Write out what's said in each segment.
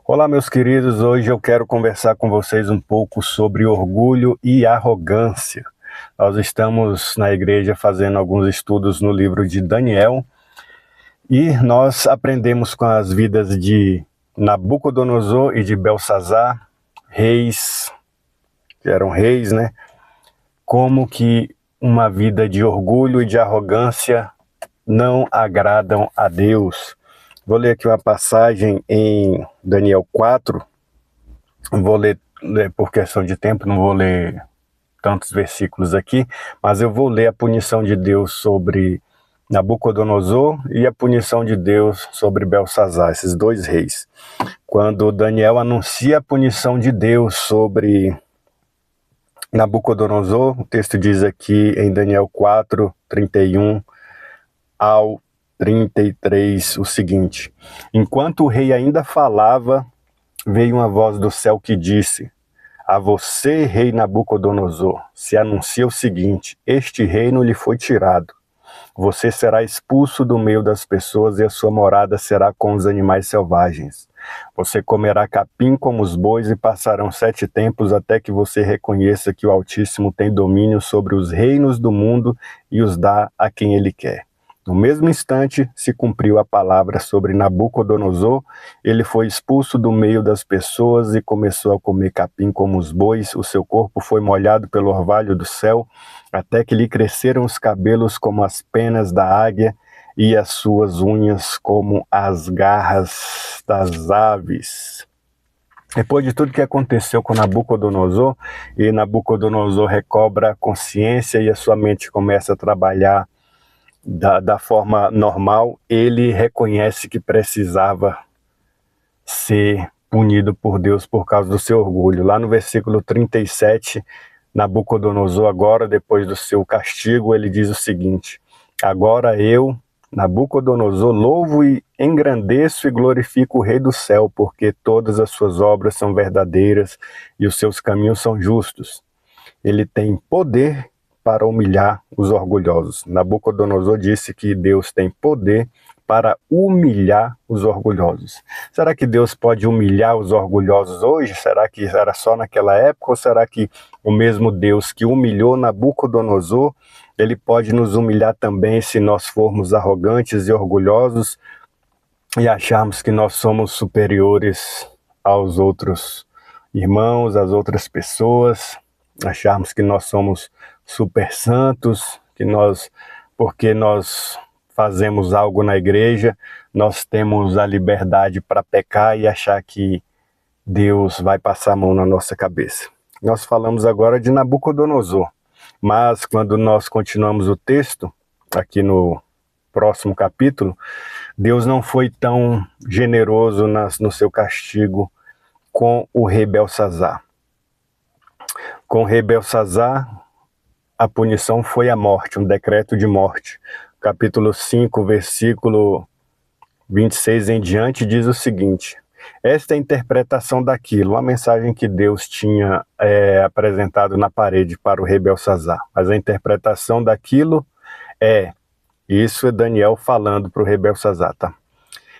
Olá, meus queridos. Hoje eu quero conversar com vocês um pouco sobre orgulho e arrogância. Nós estamos na igreja fazendo alguns estudos no livro de Daniel e nós aprendemos com as vidas de Nabucodonosor e de Belsazar, reis, que eram reis, né? Como que uma vida de orgulho e de arrogância não agradam a Deus. Vou ler aqui uma passagem em Daniel 4. Vou ler por questão de tempo, não vou ler tantos versículos aqui, mas eu vou ler a punição de Deus sobre Nabucodonosor e a punição de Deus sobre Belsazar, esses dois reis. Quando Daniel anuncia a punição de Deus sobre Nabucodonosor, o texto diz aqui em Daniel 4, 31 ao 33 o seguinte: Enquanto o rei ainda falava, veio uma voz do céu que disse: A você, rei Nabucodonosor, se anuncia o seguinte: este reino lhe foi tirado. Você será expulso do meio das pessoas e a sua morada será com os animais selvagens. Você comerá capim como os bois e passarão 7 tempos até que você reconheça que o Altíssimo tem domínio sobre os reinos do mundo e os dá a quem ele quer. No mesmo instante, se cumpriu a palavra sobre Nabucodonosor. Ele foi expulso do meio das pessoas e começou a comer capim como os bois. O seu corpo foi molhado pelo orvalho do céu, até que lhe cresceram os cabelos como as penas da águia e as suas unhas como as garras das aves. Depois de tudo que aconteceu com Nabucodonosor, e Nabucodonosor recobra a consciência e a sua mente começa a trabalhar da forma normal, ele reconhece que precisava ser punido por Deus por causa do seu orgulho. Lá no versículo 37, Nabucodonosor, agora, depois do seu castigo, ele diz o seguinte: Agora eu, Nabucodonosor, louvo e engrandeço e glorifico o Rei do céu, porque todas as suas obras são verdadeiras e os seus caminhos são justos. Ele tem poder para humilhar os orgulhosos. Nabucodonosor disse que Deus tem poder para humilhar os orgulhosos. Será que Deus pode humilhar os orgulhosos hoje? Será que era só naquela época? Ou será que o mesmo Deus que humilhou Nabucodonosor, ele pode nos humilhar também se nós formos arrogantes e orgulhosos e acharmos que nós somos superiores aos outros irmãos, às outras pessoas, acharmos que nós somos super santos, que porque nós fazemos algo na igreja, nós temos a liberdade para pecar e achar que Deus vai passar a mão na nossa cabeça. Nós falamos agora de Nabucodonosor, mas quando nós continuamos o texto, aqui no próximo capítulo, Deus não foi tão generoso no seu castigo com o rei Belsazar. Com o rei Belsazar, a punição foi a morte, um decreto de morte. Capítulo 5, versículo 26 em diante, diz o seguinte: Esta é a interpretação daquilo, uma mensagem que Deus tinha apresentado na parede para o rei Belsazar. Mas a interpretação daquilo isso é Daniel falando para o rei Belsazar, tá?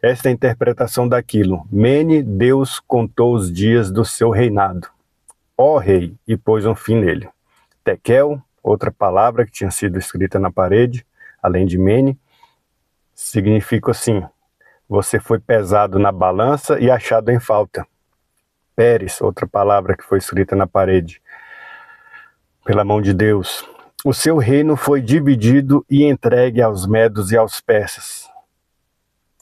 Esta é a interpretação daquilo. Mene, Deus contou os dias do seu reinado, ó rei, e pôs um fim nele. Tekel, outra palavra que tinha sido escrita na parede, além de Mene, significa assim: você foi pesado na balança e achado em falta. Pérez, outra palavra que foi escrita na parede, pela mão de Deus. O seu reino foi dividido e entregue aos medos e aos persas.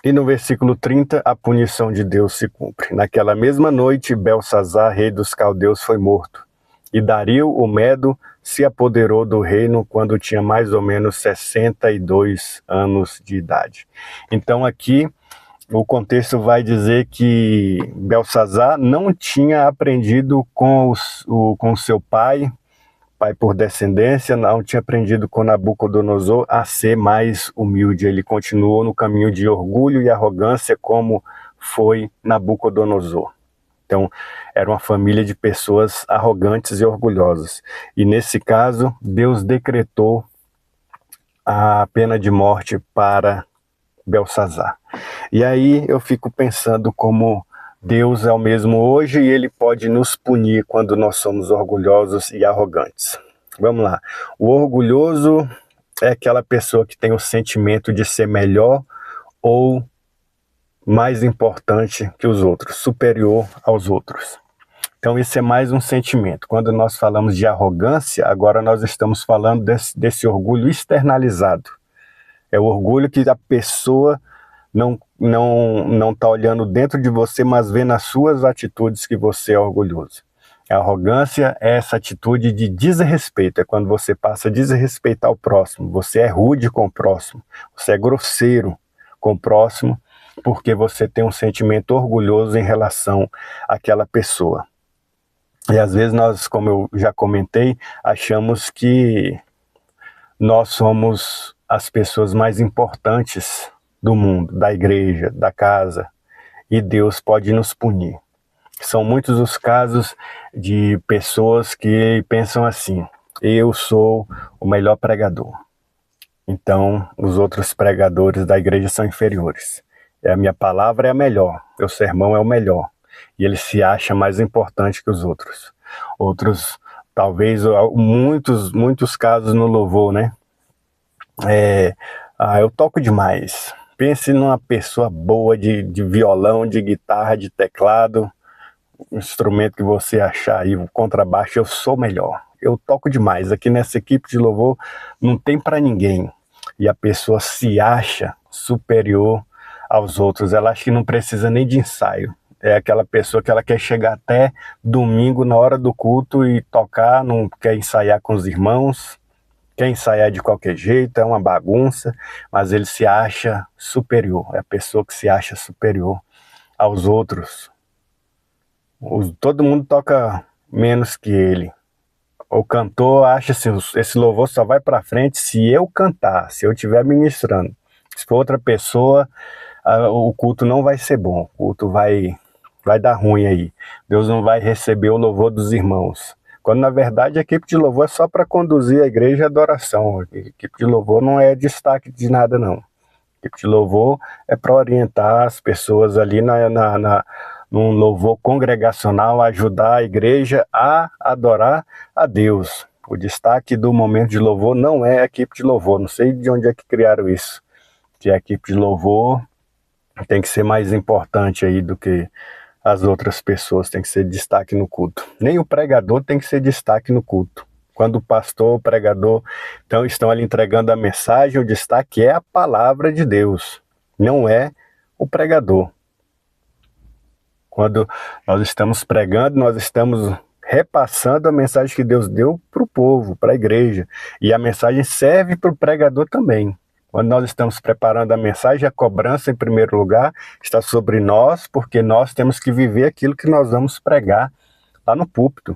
E no versículo 30, a punição de Deus se cumpre. Naquela mesma noite, Belsazar, rei dos caldeus, foi morto. E Dario, o Medo, se apoderou do reino quando tinha mais ou menos 62 anos de idade. Então aqui o contexto vai dizer que Belsazar não tinha aprendido com seu pai por descendência, não tinha aprendido com Nabucodonosor a ser mais humilde. Ele continuou no caminho de orgulho e arrogância como foi Nabucodonosor. Então, era uma família de pessoas arrogantes e orgulhosas. E nesse caso, Deus decretou a pena de morte para Belsazar. E aí eu fico pensando como Deus é o mesmo hoje e Ele pode nos punir quando nós somos orgulhosos e arrogantes. Vamos lá. O orgulhoso é aquela pessoa que tem o sentimento de ser melhor ou mais importante que os outros, superior aos outros. Então esse é mais um sentimento. Quando nós falamos de arrogância, agora nós estamos falando desse orgulho externalizado. É o orgulho que a pessoa não está olhando dentro de você, mas vê nas suas atitudes que você é orgulhoso. A arrogância é essa atitude de desrespeito, é quando você passa a desrespeitar o próximo, você é rude com o próximo, você é grosseiro com o próximo, porque você tem um sentimento orgulhoso em relação àquela pessoa. E às vezes nós, como eu já comentei, achamos que nós somos as pessoas mais importantes do mundo, da igreja, da casa, e Deus pode nos punir. São muitos os casos de pessoas que pensam assim: eu sou o melhor pregador, então os outros pregadores da igreja são inferiores. A minha palavra é a melhor, meu sermão é o melhor, e ele se acha mais importante que os outros. Outros, talvez, muitos casos no louvor, né? Eu toco demais. Pense numa pessoa boa de violão, de guitarra, de teclado, um instrumento que você achar aí, o contrabaixo, eu sou melhor. Eu toco demais. Aqui nessa equipe de louvor não tem para ninguém. E a pessoa se acha superior aos outros. Ela acha que não precisa nem de ensaio. É aquela pessoa que ela quer chegar até domingo na hora do culto e tocar, não quer ensaiar com os irmãos, quer ensaiar de qualquer jeito, é uma bagunça, mas ele se acha superior. É a pessoa que se acha superior aos outros. Todo mundo toca menos que ele. O cantor acha assim: esse louvor só vai para frente se eu cantar, se eu estiver ministrando. Se for outra pessoa, o culto não vai ser bom, o culto vai dar ruim aí. Deus não vai receber o louvor dos irmãos. Quando na verdade a equipe de louvor é só para conduzir a igreja à adoração. A equipe de louvor não é destaque de nada, não. A equipe de louvor é para orientar as pessoas ali num louvor congregacional, ajudar a igreja a adorar a Deus. O destaque do momento de louvor não é a equipe de louvor. Não sei de onde é que criaram isso, que a equipe de louvor tem que ser mais importante aí do que as outras pessoas, tem que ser destaque no culto. Nem o pregador tem que ser destaque no culto. Quando o pastor, o pregador estão ali entregando a mensagem, o destaque é a palavra de Deus, não é o pregador. Quando nós estamos pregando, nós estamos repassando a mensagem que Deus deu para o povo, para a igreja. E a mensagem serve para o pregador também. Quando nós estamos preparando a mensagem, a cobrança, em primeiro lugar, está sobre nós, porque nós temos que viver aquilo que nós vamos pregar lá no púlpito.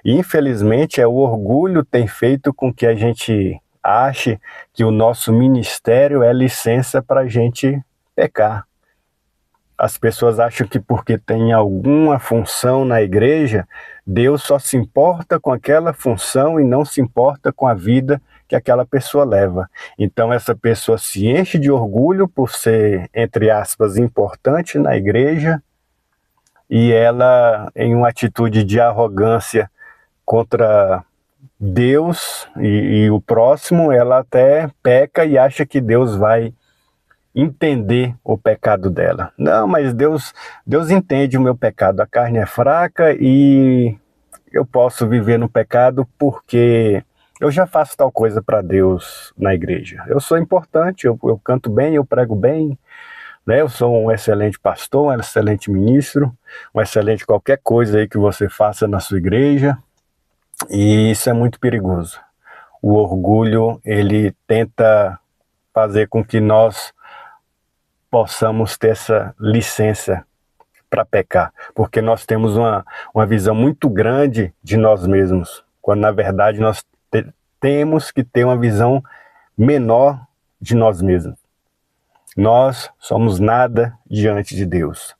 E, infelizmente, o orgulho tem feito com que a gente ache que o nosso ministério é licença para a gente pecar. As pessoas acham que porque tem alguma função na igreja, Deus só se importa com aquela função e não se importa com a vida que aquela pessoa leva. Então essa pessoa se enche de orgulho por ser, entre aspas, importante na igreja, e ela, em uma atitude de arrogância contra Deus e o próximo, ela até peca e acha que Deus vai entender o pecado dela. Não, mas Deus entende o meu pecado. A carne é fraca e eu posso viver no pecado porque eu já faço tal coisa para Deus na igreja. Eu sou importante, eu canto bem, eu prego bem, né? Eu sou um excelente pastor, um excelente ministro, um excelente qualquer coisa aí que você faça na sua igreja. E isso é muito perigoso. O orgulho, ele tenta fazer com que nós possamos ter essa licença para pecar, porque nós temos uma visão muito grande de nós mesmos, quando na verdade nós temos que ter uma visão menor de nós mesmos. Nós somos nada diante de Deus.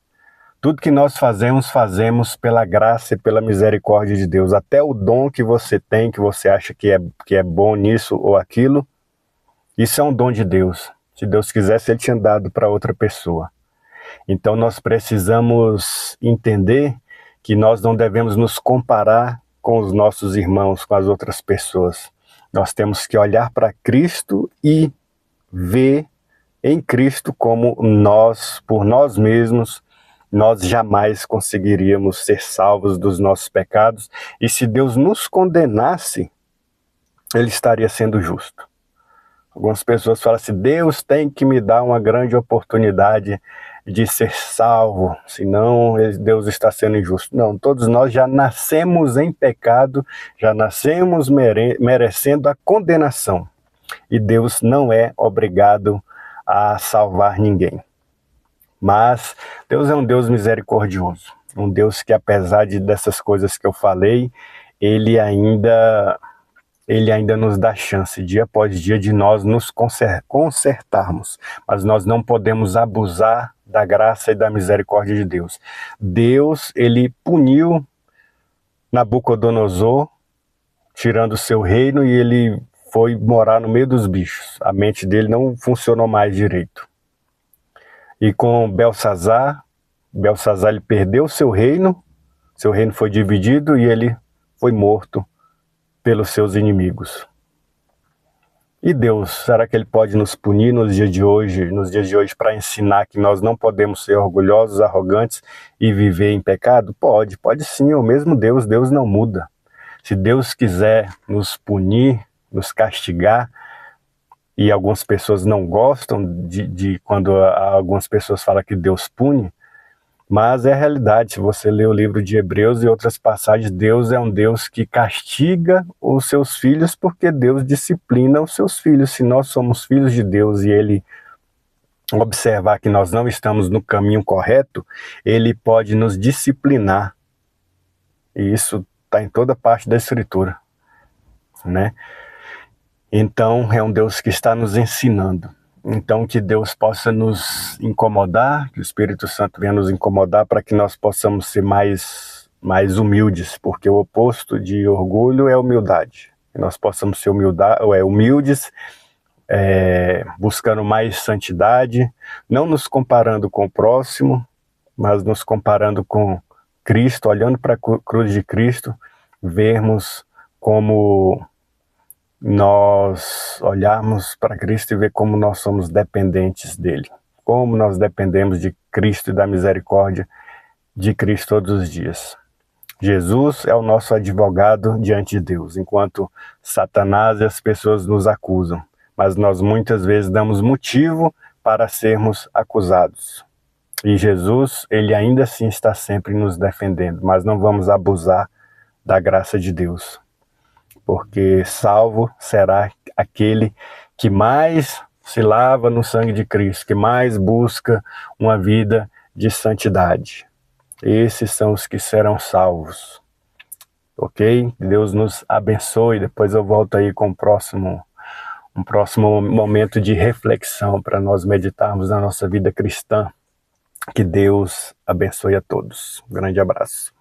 Tudo que nós fazemos pela graça e pela misericórdia de Deus. Até o dom que você tem, que você acha que é bom nisso ou aquilo, isso é um dom de Deus. Se Deus quisesse, Ele tinha dado para outra pessoa. Então nós precisamos entender que nós não devemos nos comparar com os nossos irmãos, com as outras pessoas. Nós temos que olhar para Cristo e ver em Cristo como nós, por nós mesmos, nós jamais conseguiríamos ser salvos dos nossos pecados. E se Deus nos condenasse, Ele estaria sendo justo. Algumas pessoas falam assim, Deus tem que me dar uma grande oportunidade de ser salvo, senão Deus está sendo injusto. Não, todos nós já nascemos em pecado, já nascemos merecendo a condenação. E Deus não é obrigado a salvar ninguém. Mas Deus é um Deus misericordioso, um Deus que, apesar dessas coisas que eu falei, Ele ainda nos dá chance, dia após dia, de nós nos consertarmos. Mas nós não podemos abusar da graça e da misericórdia de Deus. Deus, Ele puniu Nabucodonosor, tirando o seu reino, e ele foi morar no meio dos bichos. A mente dele não funcionou mais direito. E com Belsazar ele perdeu o seu reino foi dividido e ele foi morto pelos seus inimigos. E Deus, será que Ele pode nos punir nos dias de hoje, para ensinar que nós não podemos ser orgulhosos, arrogantes e viver em pecado? Pode sim, é o mesmo Deus não muda. Se Deus quiser nos punir, nos castigar, e algumas pessoas não gostam de quando algumas pessoas falam que Deus pune, mas é a realidade. Se você ler o livro de Hebreus e outras passagens, Deus é um Deus que castiga os seus filhos, porque Deus disciplina os seus filhos. Se nós somos filhos de Deus e Ele observar que nós não estamos no caminho correto, Ele pode nos disciplinar. E isso está em toda parte da Escritura, né? Então, é um Deus que está nos ensinando. Então, que Deus possa nos incomodar, que o Espírito Santo venha nos incomodar para que nós possamos ser mais humildes, porque o oposto de orgulho é humildade. Que nós possamos ser humildes, buscando mais santidade, não nos comparando com o próximo, mas nos comparando com Cristo, olhando para a cruz de Cristo, vermos como nós olharmos para Cristo e ver como nós somos dependentes dele, como nós dependemos de Cristo e da misericórdia de Cristo todos os dias. Jesus é o nosso advogado diante de Deus, enquanto Satanás e as pessoas nos acusam, mas nós muitas vezes damos motivo para sermos acusados. E Jesus, ele ainda assim está sempre nos defendendo, mas não vamos abusar da graça de Deus. Porque salvo será aquele que mais se lava no sangue de Cristo, que mais busca uma vida de santidade. Esses são os que serão salvos. Ok? Deus nos abençoe. Depois eu volto aí com um próximo momento de reflexão para nós meditarmos na nossa vida cristã. Que Deus abençoe a todos. Um grande abraço.